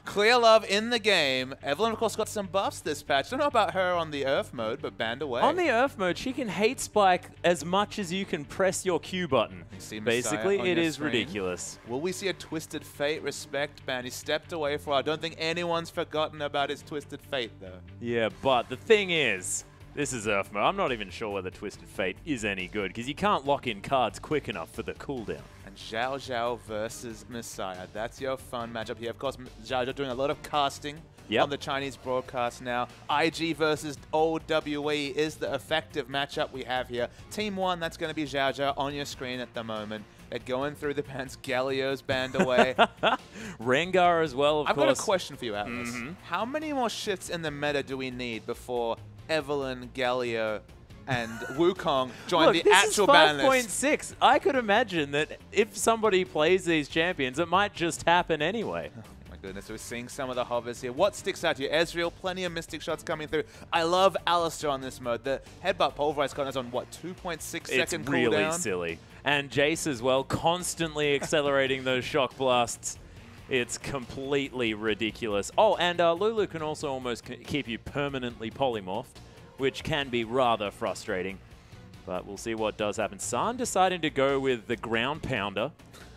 Clear Love in the game. Evelyn, of course, got some buffs this patch. Don't know about her on the URF mode, but banned away. On the URF mode, she can hate spike as much as you can press your Q button. Basically, it is ridiculous. Will we see a Twisted Fate respect ban? He stepped away for I don't think anyone's forgotten about his Twisted Fate, though. Yeah, but the thing is, this is URF mode. I'm not even sure whether Twisted Fate is any good, because you can't lock in cards quick enough for the cooldown. And Zhao Zhao versus Messiah. That's your fun matchup here. Of course, Zhao Zhao doing a lot of casting on the Chinese broadcast now. IG versus old WE is the effective matchup we have here. Team 1, that's going to be Zhao Zhao on your screen at the moment. They're going through the bans. Galio's banned away. Rengar as well, of course. I've got a question for you, Atlas. How many more shifts in the meta do we need before Evelyn, Galio, and Wukong join the actual ban list? This is 5.6. I could imagine that if somebody plays these champions, it might just happen anyway. Oh my goodness, we're seeing some of the hovers here. What sticks out to you? Ezreal, plenty of Mystic shots coming through. I love Alistar on this mode. The Headbutt Pulverize con is on, what, 2.6 second cooldown? It's really silly. And Jace as well, constantly accelerating those shock blasts. It's completely ridiculous. Oh, and Lulu can also almost keep you permanently polymorphed, which can be rather frustrating. But we'll see what does happen. San deciding to go with the ground pounder.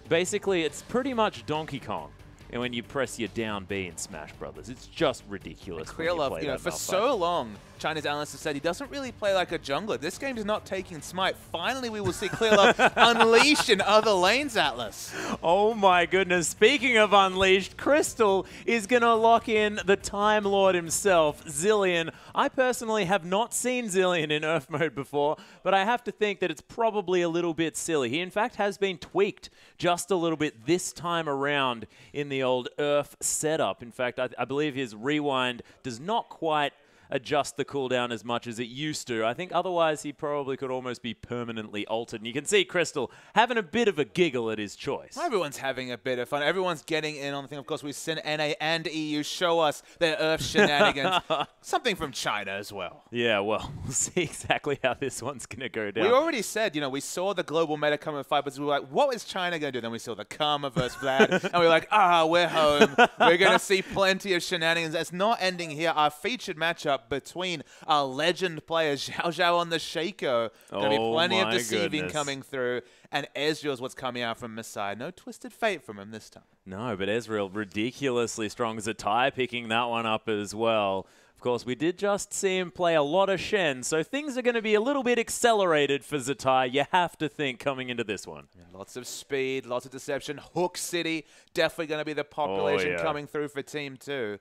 Basically, it's pretty much Donkey Kong. And when you press your down B in Smash Brothers, it's just ridiculous. Clear Love, you know, for so long, Chinese analysts have said he doesn't really play like a jungler. This game is not taking Smite. Finally, we will see Clear Love unleashed in other lanes, Atlas. Oh my goodness. Speaking of unleashed, Crystal is going to lock in the Time Lord himself, Zilean. I personally have not seen Zilean in URF mode before, but I have to think that it's probably a little bit silly. He, in fact, has been tweaked just a little bit this time around in the old URF setup. In fact, I believe his rewind does not quite adjust the cooldown as much as it used to. I think otherwise he probably could almost be permanently altered. And you can see Crystal having a bit of a giggle at his choice. Everyone's having a bit of fun. Everyone's getting in on the thing. Of course, we've seen NA and EU show us their URF shenanigans. Something from China as well. Yeah, well, we'll see exactly how this one's going to go down. We already said, you know, we saw the global meta come in fight, but we were like, what is China going to do? Then we saw the Karma versus Vlad, and we were like, we're home. We're going to see plenty of shenanigans. It's not ending here. Our featured matchup between our legend players, Zhao Zhao on the Shaco. Going to be plenty of deceiving coming through. And Ezreal's what's coming out from Messiah. No Twisted Fate from him this time. No, but Ezreal ridiculously strong. Zatai picking that one up as well. Of course, we did just see him play a lot of Shen, so things are going to be a little bit accelerated for Zatai, you have to think, coming into this one. And lots of speed, lots of deception. Hook City, definitely going to be the population coming through for Team 2.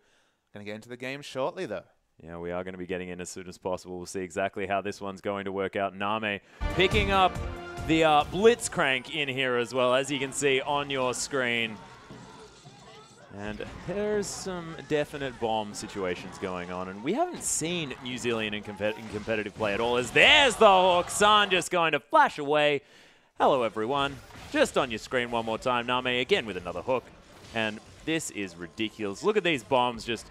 Going to get into the game shortly, though. Yeah, we are going to be getting in as soon as possible. We'll see exactly how this one's going to work out. Name picking up the Blitzcrank in here as well, as you can see on your screen. And there's some definite bomb situations going on. And we haven't seen New Zealand in competitive play at all. As there's the hook. San just going to flash away. Hello, everyone. Just on your screen one more time. Name again with another hook. And this is ridiculous. Look at these bombs just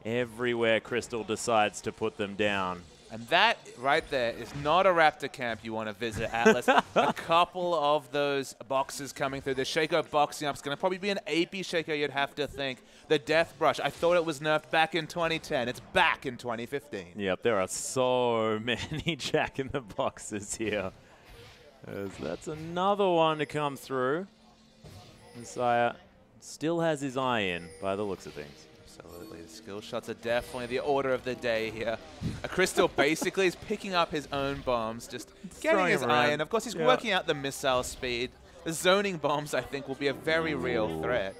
everywhere Crystal decides to put them down. And that right there is not a Raptor camp you want to visit, Atlas. A couple of those boxes coming through. The Shaco boxing up is going to probably be an AP Shaco, you'd have to think. The Death Brush, I thought it was nerfed back in 2010. It's back in 2015. Yep, there are so many Jack in the Boxes here. That's another one to come through. Messiah still has his eye in by the looks of things. Absolutely. The skill shots are definitely the order of the day here. Crystal basically is picking up his own bombs, just getting his eye in. Of course, he's working out the missile speed. The zoning bombs, I think, will be a very real threat.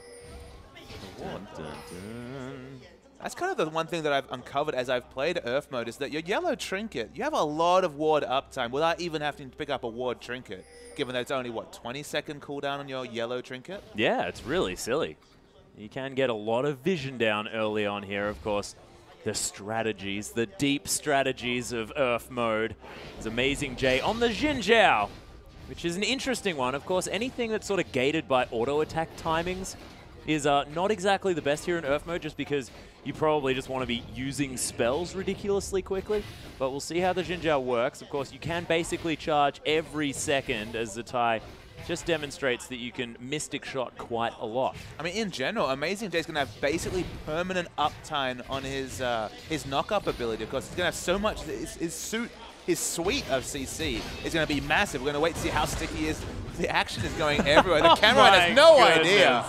Dun, dun, dun. That's kind of the one thing that I've uncovered as I've played URF mode is that your yellow trinket, you have a lot of ward uptime without even having to pick up a ward trinket, given that it's only, what, 20-second cooldown on your yellow trinket? Yeah, it's really silly. You can get a lot of vision down early on here, of course. The strategies, the deep strategies of URF mode. It's Amazing J on the Xin Zhao, which is an interesting one. Of course, anything that's sort of gated by auto-attack timings is not exactly the best here in URF mode, just because you probably just want to be using spells ridiculously quickly. But we'll see how the Xin Zhao works. Of course, you can basically charge every second as Zatai just demonstrates that you can Mystic Shot quite a lot. I mean, in general, Amazing Jay's going to have basically permanent uptime on his knock-up ability. Of course, he's going to have so much, his suite of CC is going to be massive. We're going to wait to see how sticky he is. The action is going everywhere. The camera has no idea.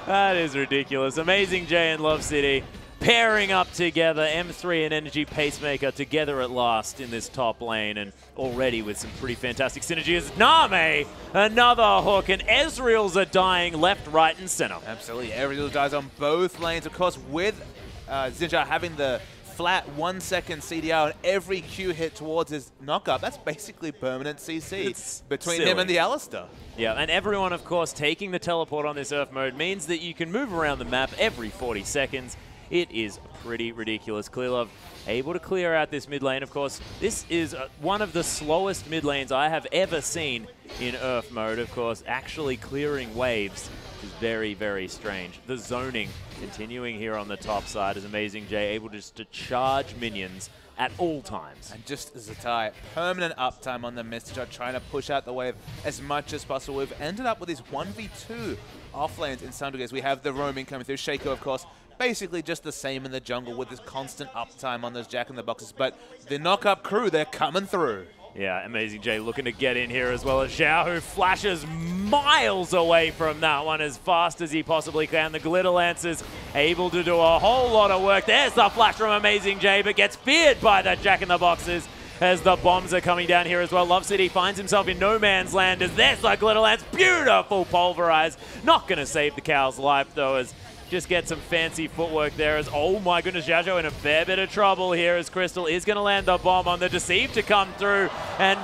That is ridiculous. Amazing Jay and Love City pairing up together. M3 and Energy Pacemaker together at last in this top lane, and already with some pretty fantastic synergy is Name, another hook, and Ezreal's are dying left, right, and center. Absolutely. Ezreal dies on both lanes. Of course, with Zinja having the flat 1 second CDR on every Q hit towards his knockup, that's basically permanent CC between him and the Alistar. Yeah, and everyone, of course, taking the teleport on this Earth mode means that you can move around the map every 40 seconds. It is pretty ridiculous. Clearlove able to clear out this mid lane. Of course, this is one of the slowest mid lanes I have ever seen in Earth mode. Of course, actually clearing waves is very, very strange. The zoning continuing here on the top side is Amazing Jay able just to charge minions at all times. And just as a tie, permanent uptime on the Mystic Shot, trying to push out the wave as much as possible. We've ended up with these 1v2 off lanes in some degrees. We have the roaming coming through. Shaco, of course, basically just the same in the jungle with this constant uptime on those Jack-in-the-Boxes. But the knock-up crew, they're coming through. Yeah, Amazing Jay looking to get in here as well as Xiao, who flashes miles away from that one as fast as he possibly can. The Glitter Lancers able to do a whole lot of work. There's the flash from Amazing Jay, but gets feared by the Jack-in-the-Boxes as the bombs are coming down here as well. Love City finds himself in no man's land as there's the Glitter Lance. Beautiful pulverize. Not going to save the cow's life, though, as just get some fancy footwork there as, oh my goodness, Xiaozhou in a fair bit of trouble here as Crystal is going to land the bomb on the Deceive to come through, and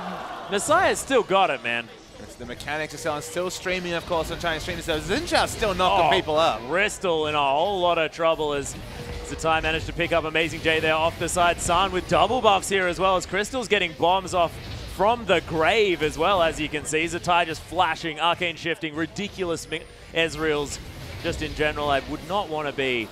Messiah's still got it, man. It's the mechanics are still streaming, of course, on Chinese streaming, so Zinja's still knocking people up. Crystal in a whole lot of trouble as Zatai managed to pick up Amazing Jay there off the side. San with double buffs here as well as Crystal's getting bombs off from the grave as well, as you can see. Zatai just flashing, arcane shifting, ridiculous Ezreal's. Just in general, I would not want to be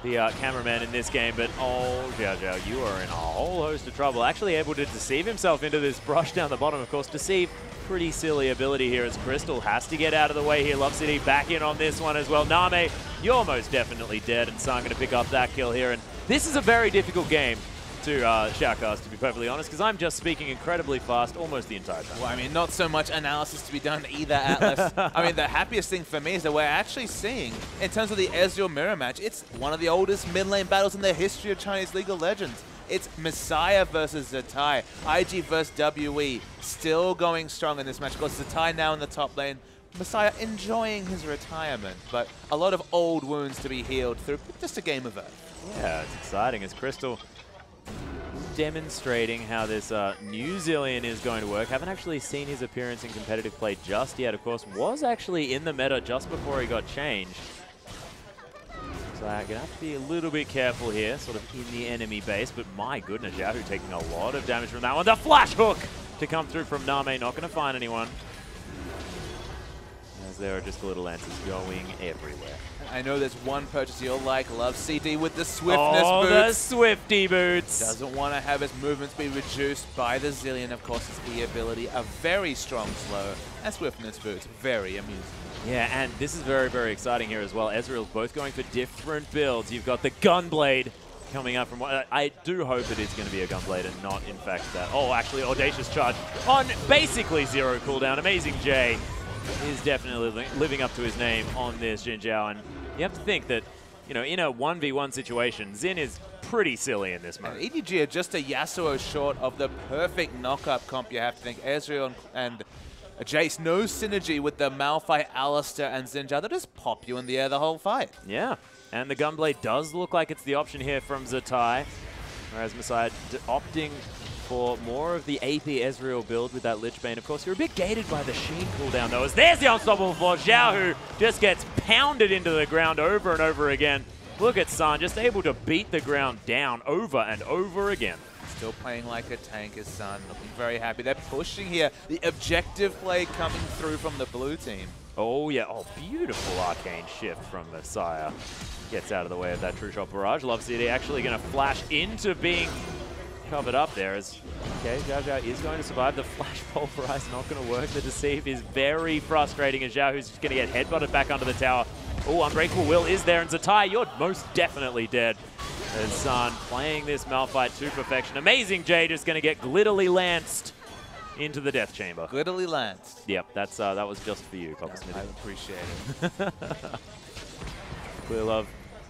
the cameraman in this game, but oh, Xiao Zhao, you are in a whole host of trouble. Actually able to deceive himself into this brush down the bottom. Of course, Deceive, pretty silly ability here as Crystal has to get out of the way here. Love City back in on this one as well. Name, you're most definitely dead, and San going to pick up that kill here. And this is a very difficult game to shoutcast, to be perfectly honest, because I'm just speaking incredibly fast almost the entire time. Well, I mean, not so much analysis to be done either, Atlas. I mean, the happiest thing for me is that we're actually seeing, in terms of the Ezreal mirror match, it's one of the oldest mid lane battles in the history of Chinese League of Legends. It's Messiah versus Zatai. IG versus WE, still going strong in this match. Of course, Zatai now in the top lane. Messiah enjoying his retirement, but a lot of old wounds to be healed through just a game of Earth. Yeah, it's exciting as Crystal demonstrating how this New Zillion is going to work. Haven't actually seen his appearance in competitive play just yet. Of course, was actually in the meta just before he got changed. So I'm going to have to be a little bit careful here, sort of in the enemy base. But my goodness, Yahoo taking a lot of damage from that one. The flash hook to come through from Name, not going to find anyone. As there are just the little lances going everywhere. I know there's one purchase you'll like. Love CD with the swiftness boots. The Swifty boots. Doesn't want to have his movements be reduced by the Zillion. Of course, his E ability, a very strong slow, and swiftness boots, very amusing. Yeah, and this is very, very exciting here as well. Ezreal's both going for different builds. You've got the Gunblade coming up from... I do hope it is going to be a Gunblade and not, in fact, that... Oh, actually, Audacious Charge on basically 0 cooldown. Amazing Jay is definitely living up to his name on this Jin Zhao, and you have to think that, you know, in a 1v1 situation, Xin is pretty silly in this mode. And EDG are just a Yasuo short of the perfect knock-up comp, you have to think. Ezreal and Jace, no synergy with the Malphite, Alistar, and Xin Zhao. They'll just pop you in the air the whole fight. Yeah, and the Gunblade does look like it's the option here from Zatai, whereas Messiah opting for more of the AP Ezreal build with that Lichbane. Of course, you're a bit gated by the Sheen cooldown, though, as there's the unstoppable for Xiao, who just gets pounded into the ground over and over again. Look at San, just able to beat the ground down over and over again. Still playing like a tank is San, looking very happy. They're pushing here. The objective play coming through from the blue team. Oh, yeah. Oh, beautiful arcane shift from Messiah. Gets out of the way of that True Shot barrage. Love City actually going to flash into being covered up there. As okay, Zhao Zhao is going to survive. The flash pulverize not going to work. The deceive is very frustrating as Zhao, who's just going to get headbutted back under the tower. Oh, Unbreakable Will is there, and Zatai, you're most definitely dead. As Sun playing this Malphite to perfection. Amazing J just going to get glitterly lanced into the death chamber. Glitterly lanced. Yep, that's that was just for you, Papa Smithy. I appreciate it. Clear Love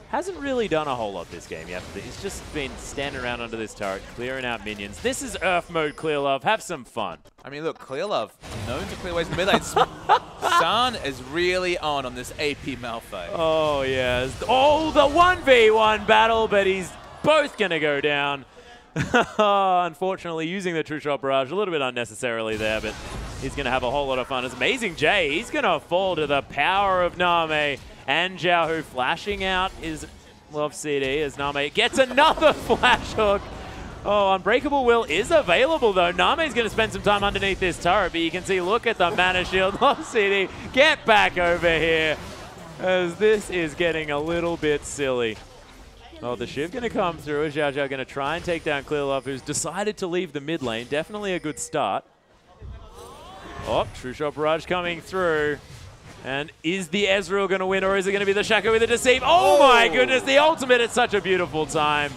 hasn't really done a whole lot this game yet. He's just been standing around under this turret, clearing out minions. This is URF mode, Clear Love. Have some fun. I mean, look, Clear Love, known to clear ways in the mid lane. San is really on this AP Malphite. Oh, yes. Oh, the 1v1 battle, but he's both going to go down. Unfortunately, using the True Shot Barrage a little bit unnecessarily there, but he's going to have a whole lot of fun. It's Amazing J. He's going to fall to the power of Name. And Zhao, who flashing out his Love CD as Name gets another flash hook. Oh, Unbreakable Will is available, though. Name's going to spend some time underneath this turret, but you can see, look at the mana shield. Love CD, get back over here, as this is getting a little bit silly. Oh, the Shiv going to come through. Zhao Zhao going to try and take down Clear Love, who's decided to leave the mid lane. Definitely a good start. Oh, True Shot Barrage coming through. And is the Ezreal going to win, or is it going to be the Shaco with the Deceive? Oh my goodness, the ultimate at such a beautiful time.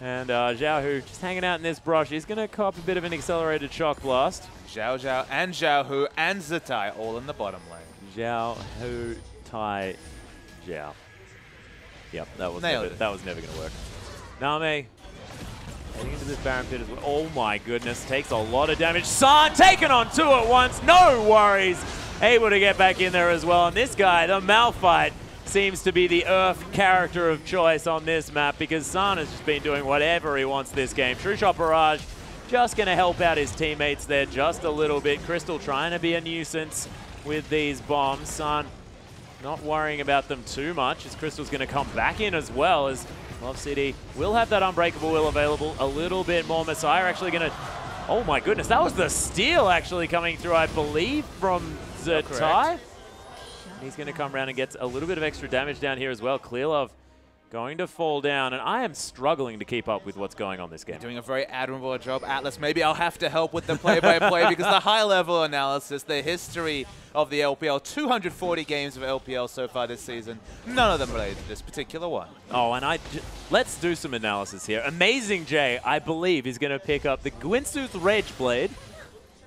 And Zhao, who just hanging out in this brush, is going to cop a bit of an accelerated shock blast. Zhao Zhao and Zhao Hu and Zatai all in the bottom lane. Zhao Hu, Tai, Zhao. Yep, that was never going to work. Name heading into this Baron Pit as well. Oh my goodness, takes a lot of damage. San taken on two at once, no worries. Able to get back in there as well. And this guy, the Malphite, seems to be the URF character of choice on this map because San has just been doing whatever he wants this game. True Shot Barrage just going to help out his teammates there just a little bit. Crystal trying to be a nuisance with these bombs. San not worrying about them too much as Crystal's going to come back in as well as Love City will have that Unbreakable Will available a little bit more. Messiah actually going to... Oh my goodness, that was the steal actually coming through, I believe, from Zatai. He's going to come around and get a little bit of extra damage down here as well. Clear Love going to fall down, and I am struggling to keep up with what's going on this game. Doing a very admirable job. Atlas, maybe I'll have to help with the play-by-play because the high-level analysis, the history of the LPL, 240 games of LPL so far this season, none of them related to this particular one. Oh, and let's do some analysis here. Amazing J, I believe, is going to pick up the Gwynsuth Rage Blade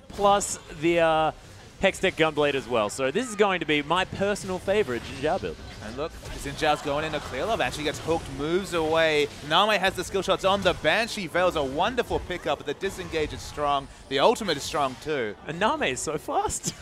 plus the Hextech Gunblade as well. So this is going to be my personal favorite Jinjiao build. And look, Jinjiao's going into Clear Love, actually gets hooked, moves away. Name has the skill shots on the Banshee Veil's a wonderful pickup, but the disengage is strong. The ultimate is strong too. And Name is so fast.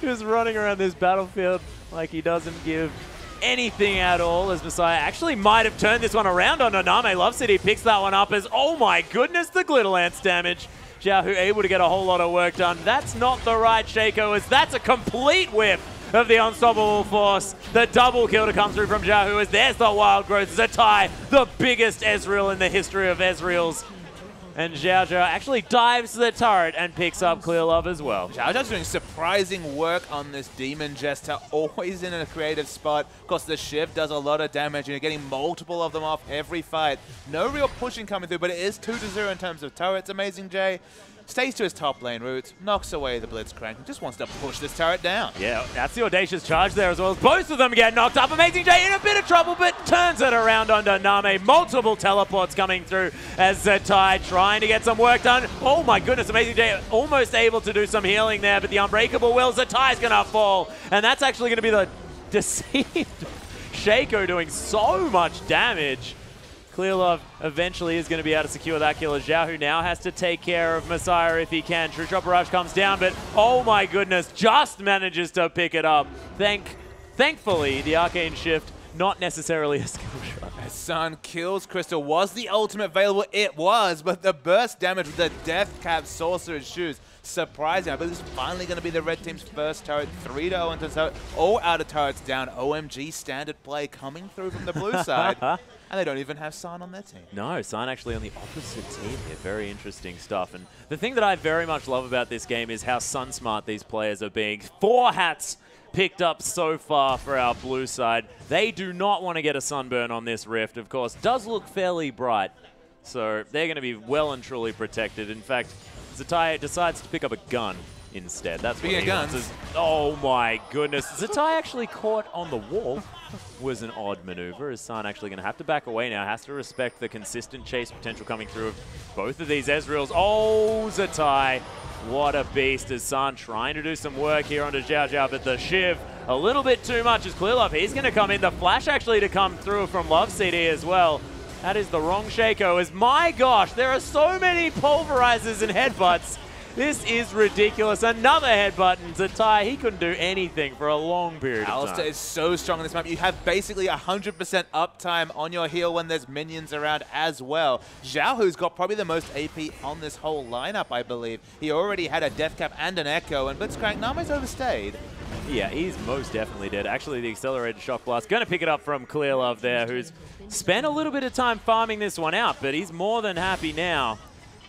Just running around this battlefield like he doesn't give anything at all, as Messiah actually might have turned this one around on Name. Love City picks that one up as, oh my goodness, the Glitter Lance damage. Zhao Hu able to get a whole lot of work done. That's not the right Shaco, as that's a complete whip of the Unstoppable Force. The double kill to come through from Zhao Hu as there's the Wild Growth. Zatai, the biggest Ezreal in the history of Ezreals. And Zhao Zhao actually dives to the turret and picks up Clear Love as well. Zhao Zhao's doing surprising work on this Demon Jester, always in a creative spot. Of course, the Shiv does a lot of damage, and you're getting multiple of them off every fight. No real pushing coming through, but it is 2-0 in terms of turrets. Amazing J stays to his top lane route, knocks away the Blitzcrank, and just wants to push this turret down. Yeah, that's the audacious charge there as well. As both of them get knocked up. Amazing J in a bit of trouble, but turns it around onto Name. Multiple teleports coming through as Zatai trying to get some work done. Oh my goodness, Amazing J almost able to do some healing there, but the Unbreakable Will, Zatai's going to fall. And that's actually going to be the deceived Shaco doing so much damage. Clear Love eventually is going to be able to secure that kill as Zhao Hu now has to take care of Messiah if he can. True Shot Barrage comes down, but oh my goodness, just manages to pick it up. Thankfully, the Arcane Shift, not necessarily a skill shot. As Sun kills Crystal, was the ultimate available? It was, but the burst damage with the Death Cap Sorcerer's Shoes, surprising. I believe this is finally going to be the red team's first turret. 3-0 into turret. All out of turrets down. OMG standard play coming through from the blue side. And they don't even have San on their team. No, San actually on the opposite team here. Very interesting stuff. And the thing that I very much love about this game is how sun-smart these players are being. 4 hats picked up so far for our blue side. They do not want to get a sunburn on this Rift, of course. Does look fairly bright. So they're going to be well and truly protected. In fact, Zatai decides to pick up a gun instead. That's what he wants. Oh my goodness. Zatai actually caught on the wall. Was an odd maneuver. As San actually going to have to back away now. Has to respect the consistent chase potential coming through of both of these Ezreals. Oh, Zatai. What a beast. As San trying to do some work here onto Xiao Xiao, but the Shiv a little bit too much as Clearlove. He's going to come in. The flash actually to come through from Love CD as well. That is the wrong Shaco. As my gosh, there are so many pulverizers and headbutts. This is ridiculous. Another headbutt, and Zatai, he couldn't do anything for a long period of time. Alistair is so strong in this map. You have basically 100% uptime on your heal when there's minions around as well. Xiao, who's got probably the most AP on this whole lineup, I believe. He already had a Death Cap and an Echo, and Blitzcrank, Name's overstayed. Yeah, he's most definitely dead. Actually, the Accelerated Shock Blast going to pick it up from Clearlove there, who's spent a little bit of time farming this one out, but he's more than happy now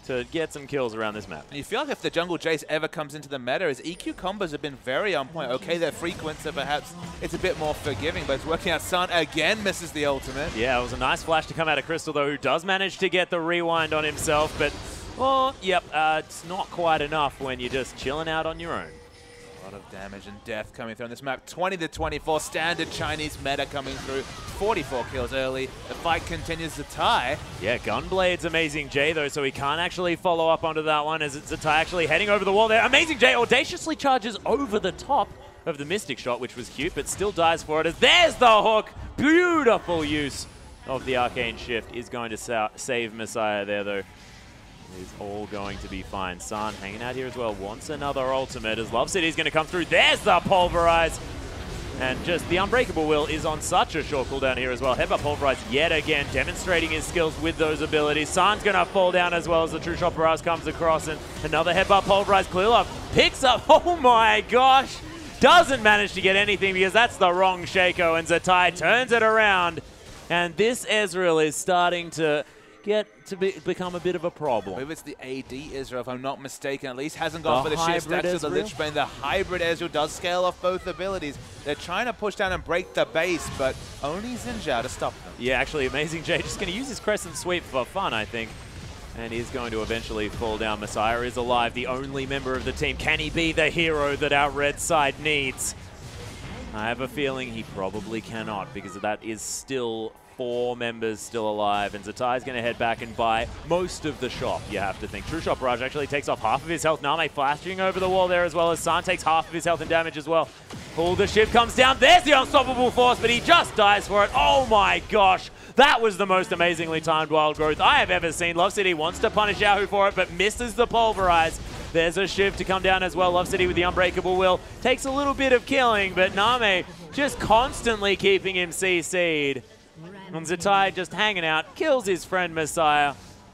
to get some kills around this map. And you feel like if the jungle Jace ever comes into the meta, his EQ combos have been very on point. Okay, they're frequent, so perhaps it's a bit more forgiving, but it's working out. San again misses the ultimate. Yeah, it was a nice flash to come out of Crystal, though, who does manage to get the rewind on himself, but, well, yep, it's not quite enough when you're just chilling out on your own. A lot of damage and death coming through on this map. 20-24, standard Chinese meta coming through. 44 kills early. The fight continues to tie. Yeah, Gunblade's Amazing J, though, so he can't actually follow up onto that one as it's Zatai actually heading over the wall there. Amazing J audaciously charges over the top of the Mystic Shot, which was cute, but still dies for it as there's the hook. Beautiful use of the Arcane Shift is going to save Messiah there, though. Is all going to be fine. San hanging out here as well. Wants another ultimate as Love City is going to come through. There's the Pulverize. And just the Unbreakable Will is on such a short cooldown here as well. Headbutt Pulverize yet again, demonstrating his skills with those abilities. San's going to fall down as well as the True Shot Barrage comes across. And another Headbutt Pulverize. Clearlove picks up. Oh my gosh. Doesn't manage to get anything because that's the wrong Shaco. And Zatai turns it around. And this Ezreal is starting to become a bit of a problem. I believe it's the AD Ezreal, if I'm not mistaken. At least hasn't gone for the shift stacks of the Lich Bane. The hybrid Ezreal does scale off both abilities. They're trying to push down and break the base, but only Xin Zhao to stop them. Yeah, actually, Amazing J just going to use his Crescent Sweep for fun, I think. And he's going to eventually fall down. Messiah is alive, the only member of the team. Can he be the hero that our red side needs? I have a feeling he probably cannot, because that is still 4 members still alive, and Zatai's going to head back and buy most of the shop, you have to think. True Shot Barrage actually takes off half of his health. Name flashing over the wall there as well as San takes half of his health and damage as well. Pull the shift comes down. There's the Unstoppable Force, but he just dies for it. Oh my gosh. That was the most amazingly timed Wild Growth I have ever seen. Love City wants to punish Yahoo for it, but misses the Pulverize. There's a shift to come down as well. Love City with the Unbreakable Will. Takes a little bit of killing, but Name just constantly keeping him CC'd. And Zatai just hanging out, kills his friend Messiah.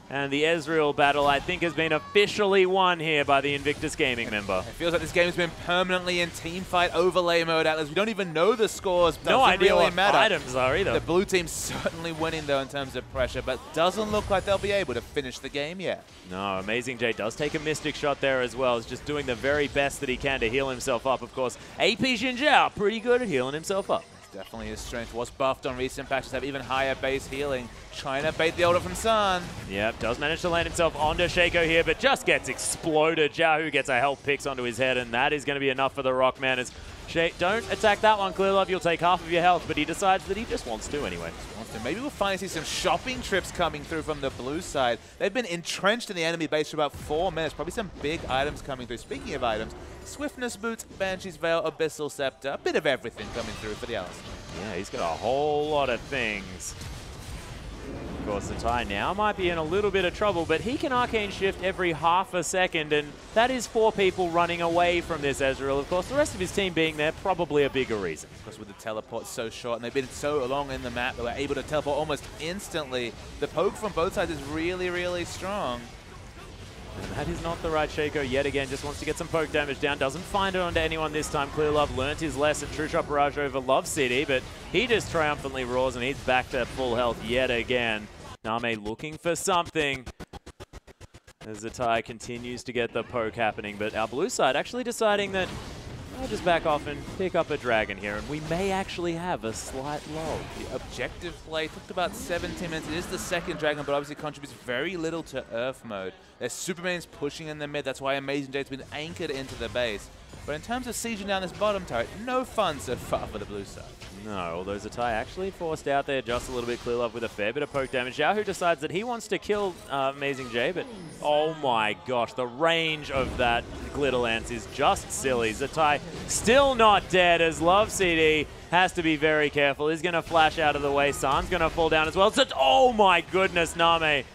And the Ezreal battle, I think, has been officially won here by the Invictus Gaming member. It feels like this game has been permanently in teamfight overlay mode, Atlas. We don't even know the scores. No idea really what matter. items are either. The blue team's certainly winning, though, in terms of pressure, but doesn't look like they'll be able to finish the game yet. No, Amazing J does take a Mystic Shot there as well. He's just doing the very best that he can to heal himself up, of course. AP Xin Zhao, pretty good at healing himself up. Definitely his strength was buffed on recent patches, have even higher base healing. Trying to bait the order from San. Yep, does manage to land himself onto Shaco here, but just gets exploded. Yahoo gets a health picks onto his head, and that is going to be enough for the Rockman. As don't attack that one, Clearlove, you'll take half of your health, but he decides that he just wants to anyway. Maybe we'll finally see some shopping trips coming through from the blue side. They've been entrenched in the enemy base for about 4 minutes. Probably some big items coming through. Speaking of items, Swiftness Boots, Banshee's Veil, Abyssal Scepter, a bit of everything coming through for the Alistair. Yeah, he's got a whole lot of things. Of course, Zatai now might be in a little bit of trouble, but he can Arcane Shift every half a second, and that is 4 people running away from this Ezreal. Of course, the rest of his team being there, probably a bigger reason. Because with the teleport so short, and they've been so long in the map, they were able to teleport almost instantly. The poke from both sides is really, really strong. And that is not the right Shaco yet again. Just wants to get some poke damage down. Doesn't find it onto anyone this time. Clearlove learnt his lesson. True Shot Barrage over Love City, but he just triumphantly roars and he's back to full health yet again. Name looking for something as Zatai continues to get the poke happening, but our blue side actually deciding that I'll just back off and pick up a dragon here, and we may actually have a slight lull. The objective play took about 17 minutes. It is the second dragon, but obviously contributes very little to Earth mode. Their Superman's pushing in the mid. That's why Amazing J's been anchored into the base. But in terms of sieging down this bottom turret, no fun so far for the blue side. No, although Zatai actually forced out there just a little bit. Clear Love with a fair bit of poke damage. Xiaohu decides that he wants to kill Amazing J, but oh my gosh, the range of that Glitter Lance is just silly. Zatai still not dead as Love CD has to be very careful. He's going to flash out of the way. San's going to fall down as well. Oh my goodness, Name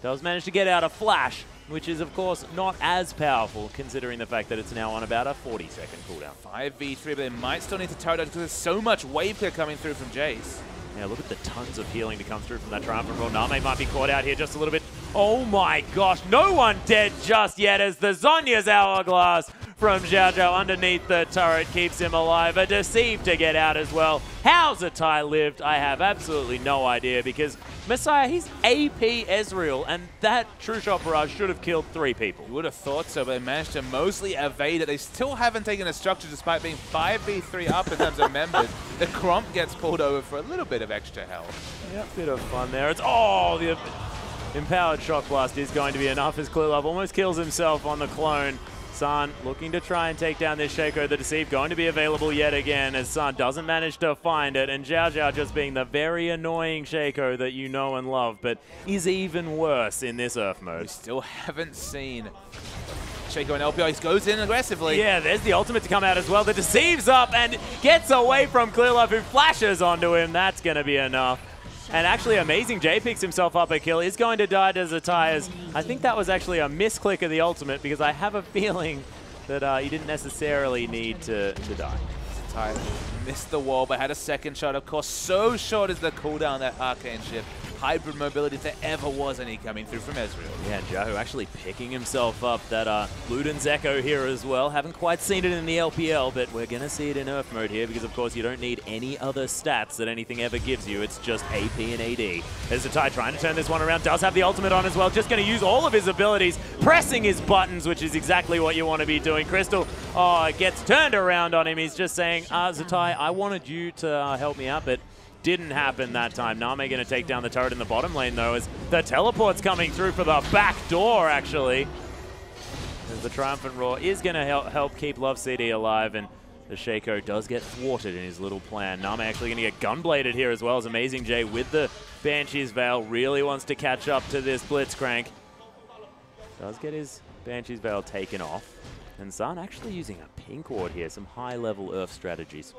does manage to get out a flash, which is, of course, not as powerful, considering the fact that it's now on about a 40-second cooldown. 5v3, but they might still need to turret because there's so much wave clear coming through from Jace. Yeah, look at the tons of healing to come through from that Triumphant Roar. Name might be caught out here just a little bit. Oh my gosh, no one dead just yet as the Zonya's Hourglass from Xiao Zhao underneath the turret keeps him alive. A Deceive to get out as well. How Zatai lived, I have absolutely no idea, because Messiah, he's AP Ezreal, and that True Shot Barrage should have killed 3 people. You would have thought so, but they managed to mostly evade it. They still haven't taken a structure despite being 5v3 up in terms of members. The Cromp gets pulled over for a little bit of extra health. Yeah, bit of fun there. It's, oh, the Empowered Shock Blast is going to be enough as Clear Love almost kills himself on the clone. San looking to try and take down this Shaco. The Deceive going to be available yet again as San doesn't manage to find it. And Xiao Zhao just being the very annoying Shaco that you know and love, but is even worse in this Earth mode. We still haven't seen Shaco and LPL. He goes in aggressively. Yeah, there's the ultimate to come out as well. The Deceive's up and gets away from Clear Love, who flashes onto him. That's going to be enough. And actually, Amazing J picks himself up a kill. He's going to die to Zatai. I think that was actually a misclick of the ultimate, because I have a feeling that he didn't necessarily need to die. Zatai missed the wall, but had a second shot. Of course, so short is the cooldown that Arcane ship. Hybrid mobility if there ever was any coming through from Ezreal. Yeah, Xiaohu actually picking himself up that Luden's Echo here as well. Haven't quite seen it in the LPL, but we're going to see it in Earth mode here, because of course you don't need any other stats that anything ever gives you. It's just AP and AD. There's Zatai trying to turn this one around. Does have the ultimate on as well. Just going to use all of his abilities, pressing his buttons, which is exactly what you want to be doing. Crystal, gets turned around on him. He's just saying, Zatai, I wanted you to help me out, but didn't happen that time. Name going to take down the turret in the bottom lane, though, as the teleport's coming through for the back door, actually. As the Triumphant Roar is going to help keep Love CD alive, and the Shaco does get thwarted in his little plan. Name actually going to get gunbladed here as well, as Amazing J with the Banshee's Veil really wants to catch up to this Blitzcrank. Does get his Banshee's Veil taken off. And San actually using a pink ward here, some high-level Earth strategies.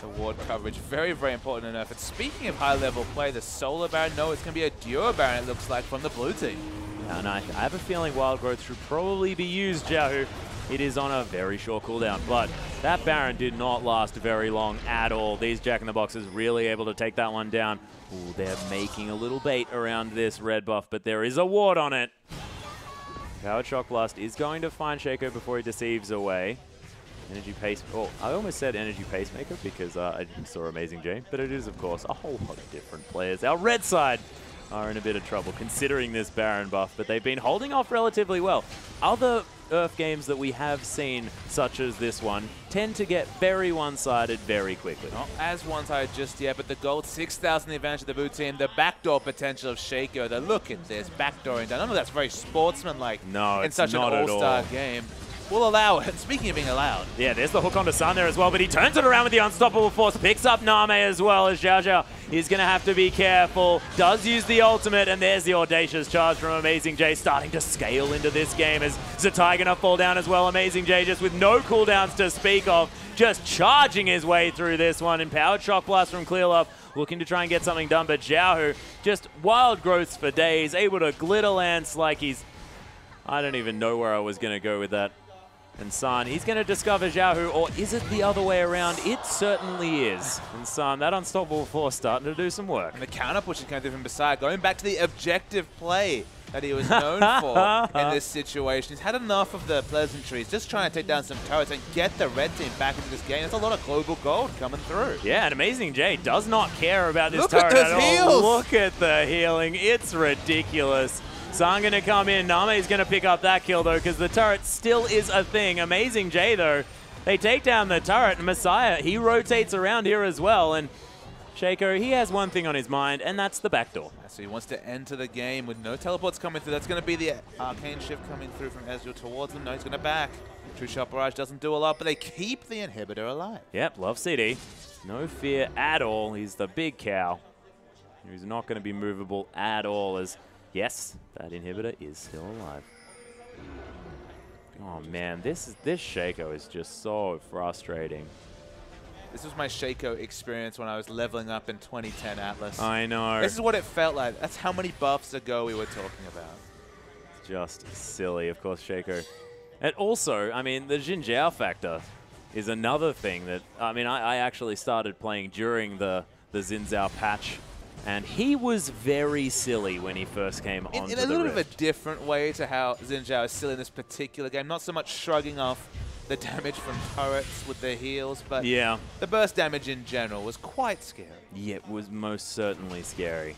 The ward coverage, very, very important enough. And speaking of high-level play, the Solar Baron, no, it's going to be a Duo Baron, it looks like, from the blue team. And I have a feeling Wild Growth should probably be used, Xiaohu. It is on a very short cooldown, but that Baron did not last very long at all. These Jack-in-the-Boxes really able to take that one down. Ooh, they're making a little bait around this red buff, but there is a ward on it. Powered Shock Blast is going to find Shaco before he deceives away. Energy Pace. Oh, I almost said Energy Pacemaker because I saw Amazing J, but it is, of course, a whole lot of different players. Our red side are in a bit of trouble considering this Baron buff, but they've been holding off relatively well. Other Earth games that we have seen, such as this one, tend to get very one-sided very quickly. Not as one-sided just yet, but the gold 6,000 the advantage of the blue team, the backdoor potential of Shaco, the look at this, backdooring down. I don't know, that's very sportsmanlike in such an all-star game. We'll allow it. Speaking of being allowed. Yeah, there's the hook onto San there as well, but he turns it around with the Unstoppable Force, picks up Name as well, as Xiao Zhao is going to have to be careful. Does use the ultimate, and there's the Audacious Charge from Amazing J, starting to scale into this game as Zatai going to fall down as well. Amazing J just with no cooldowns to speak of, just charging his way through this one. Empowered Shock Blast from Clear Love, looking to try and get something done, but Xiaohu just wild growths for days, able to glitter lance like he's... I don't even know where I was going to go with that. And San, he's going to discover Xiaohu, or is it the other way around? It certainly is. And San, that Unstoppable Force starting to do some work. And the counter push is coming through from Beside, going back to the objective play that he was known for in this situation. He's had enough of the pleasantries, just trying to take down some turrets and get the red team back into this game. There's a lot of global gold coming through. Yeah, and Amazing J does not care about this turret at all. Look at the healing. It's ridiculous. San going to come in. Name is going to pick up that kill, though, because the turret still is a thing. Amazing J, though, They take down the turret, and Messiah, he rotates around here as well, and Shaco, he has one thing on his mind, and that's the backdoor. So he wants to enter the game with no teleports coming through. That's going to be the arcane shift coming through from Ezreal towards him. No, he's going to back. True Shot Barrage doesn't do a lot, but they keep the inhibitor alive. Yep, Love CD. No fear at all. He's the big cow. He's not going to be movable at all, as, yes, that inhibitor is still alive. Oh man, this Shaco is just so frustrating. This was my Shaco experience when I was leveling up in 2010 Atlas. I know. This is what it felt like. That's how many buffs ago we were talking about. It's just silly, of course, Shaco. And also, I mean, the Xin Zhao factor is another thing that, I mean, I actually started playing during the Xin Zhao patch. And he was very silly when he first came onto the Rift. In a little bit of a different way to how Xin Zhao is silly in this particular game. Not so much shrugging off the damage from turrets with their heals, but yeah, the burst damage in general was quite scary. Yeah, it was most certainly scary,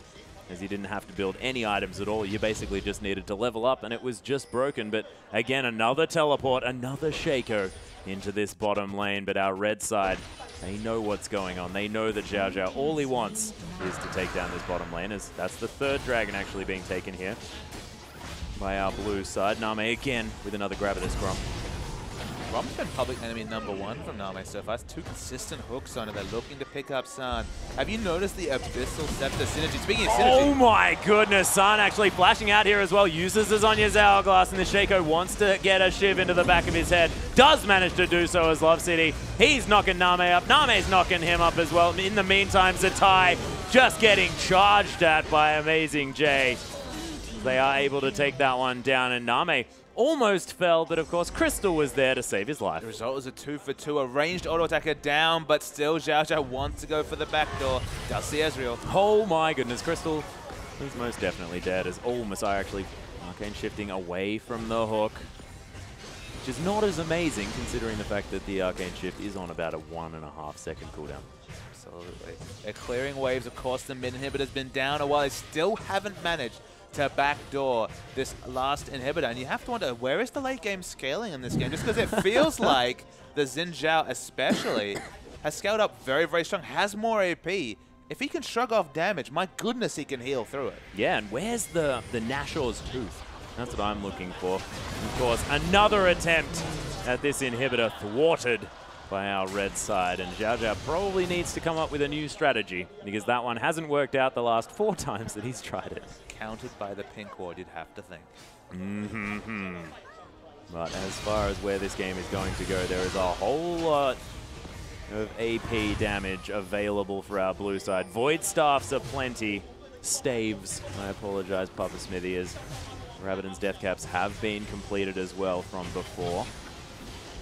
as you didn't have to build any items at all. You basically just needed to level up, and it was just broken. But again, another teleport, another Shaco into this bottom lane. But our red side, they know what's going on. They know that Xiao Zhao, all he wants is to take down this bottom lane, as that's the third dragon actually being taken here by our blue side. Name again with another grab of this Grom. Grom's been public enemy #1 from Name so far. That's 2 consistent hooks on it. They're looking to pick up San. Have you noticed the Abyssal Scepter synergy? Speaking of synergy. Oh my goodness, San actually flashing out here as well. Uses the Zhonya's Hourglass, and the Shaco wants to get a Shiv into the back of his head. Does manage to do so as Love City. He's knocking Name up. Name's knocking him up as well. In the meantime, Zatai just getting charged at by Amazing J. They are able to take that one down, and Name almost fell, but of course Crystal was there to save his life. The result is a 2 for 2. A ranged auto attacker down, but still Xiao Zhao wants to go for the backdoor. Does see Ezreal. Oh my goodness, Crystal is most definitely dead, as Messiah actually arcane shifting away from the hook, which is not as amazing considering the fact that the arcane shift is on about a 1.5 second cooldown. Absolutely. They're clearing waves. Of course, the mid inhibitor's been down a while. They still haven't managed to backdoor this last inhibitor. And you have to wonder, where is the late game scaling in this game? Just because it feels like the Xin Zhao especially has scaled up very, very strong, has more AP. If he can shrug off damage, my goodness, he can heal through it. Yeah, and where's the Nashor's Tooth? That's what I'm looking for. Of course, another attempt at this inhibitor thwarted by our red side, and Xiao Zhao probably needs to come up with a new strategy, because that one hasn't worked out the last 4 times that he's tried it. Countered by the pink ward, you'd have to think. But as far as where this game is going to go, there is a whole lot of AP damage available for our blue side. Void Staffs are plenty. Staves, I apologize, Papa Smithy, as Rabbidan's Death Caps have been completed as well from before.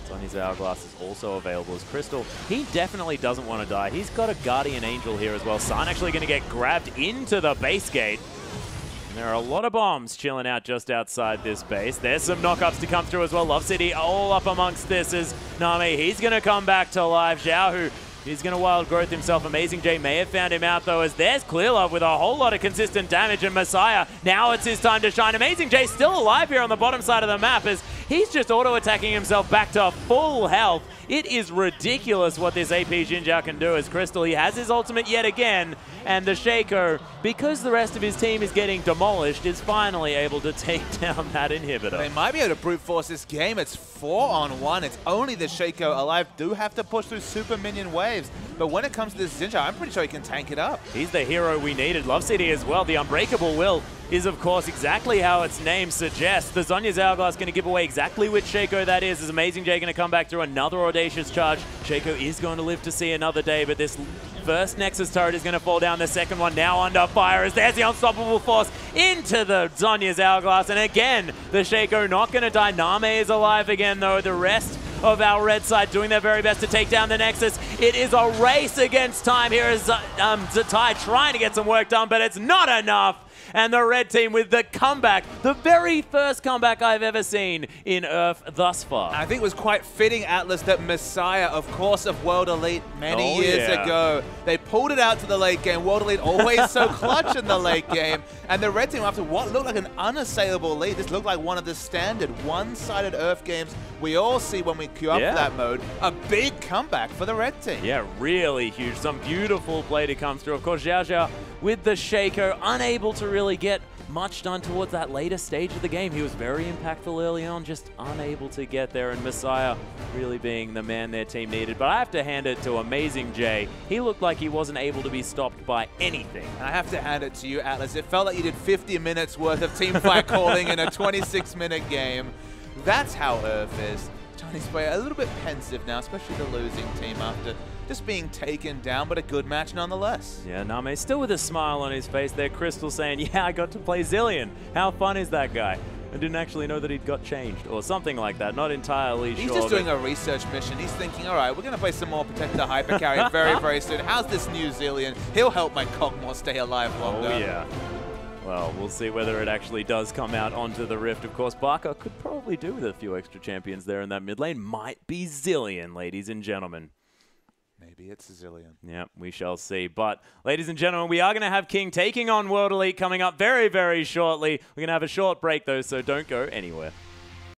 Sonya's Hourglass is also available as Crystal. He definitely doesn't want to die. He's got a Guardian Angel here as well. San actually going to get grabbed into the base gate. And there are a lot of bombs chilling out just outside this base. There's some knockups to come through as well. Love City all up amongst this as Nami. He's going to come back to life. Zhao, who he's going to wild growth himself. Amazing J may have found him out though, as there's Clear Love with a whole lot of consistent damage, and Messiah, now it's his time to shine. Amazing J still alive here on the bottom side of the map, as he's just auto-attacking himself back to full health. It is ridiculous what this AP Xin Zhao can do as Crystal. He has his ultimate yet again, and the Shaco, because the rest of his team is getting demolished, is finally able to take down that inhibitor. They might be able to brute force this game. It's 4-on-1. It's only the Shaco alive. Do have to push through super minion waves, but when it comes to this Xin Zhao, I'm pretty sure he can tank it up. He's the hero we needed. Love City as well. The Unbreakable Will is, of course, exactly how its name suggests. The Zhonya's Hourglass going to give away exactly which Shaco that is. Amazing J going to come back through another audacious charge. Shaco is going to live to see another day, but this first Nexus turret is going to fall down. The second one now under fire, as there's the Unstoppable Force into the Zhonya's Hourglass. And again, the Shaco not going to die. Name is alive again, though. The rest of our red side doing their very best to take down the Nexus. It is a race against time here as Zatai trying to get some work done, but it's not enough. And the red team with the comeback, the very first comeback I've ever seen in URF thus far. I think it was quite fitting, Atlas, that Messiah, of course, of World Elite many years ago, they pulled it out to the late game. World Elite always so clutch in the late game. And the red team, after what looked like an unassailable lead, this looked like one of the standard one-sided URF games we all see when we queue up for that mode. A big comeback for the red team. Yeah, really huge. Some beautiful play to come through. Of course, Xiao Xiao with the Shaker, unable to really get much done towards that later stage of the game. He was very impactful early on, just unable to get there, and Messiah really being the man their team needed. But I have to hand it to Amazing Jay. He looked like he wasn't able to be stopped by anything. I have to hand it to you, Atlas. It felt like you did 50 minutes worth of team fight calling in a 26-minute game. That's how URF is. Chinese player a little bit pensive now, especially the losing team after just being taken down, but a good match nonetheless. Yeah, Name still with a smile on his face there. Crystal saying, yeah, I got to play Zillion. How fun is that guy? I didn't actually know that he'd got changed or something like that. Not entirely sure. He's just doing a research mission. He's thinking, all right, we're going to play some more Protect the Hyper Carry very, very soon. How's this new Zillion? He'll help my Cogmore stay alive longer. Oh, yeah. Well, we'll see whether it actually does come out onto the Rift. Of course, Barker could probably do with a few extra champions there in that mid lane. Might be Zillion, ladies and gentlemen. Maybe it's a Zillion. Yeah, we shall see. But, ladies and gentlemen, we are going to have King taking on World Elite coming up very, very shortly. We're going to have a short break, though, so don't go anywhere.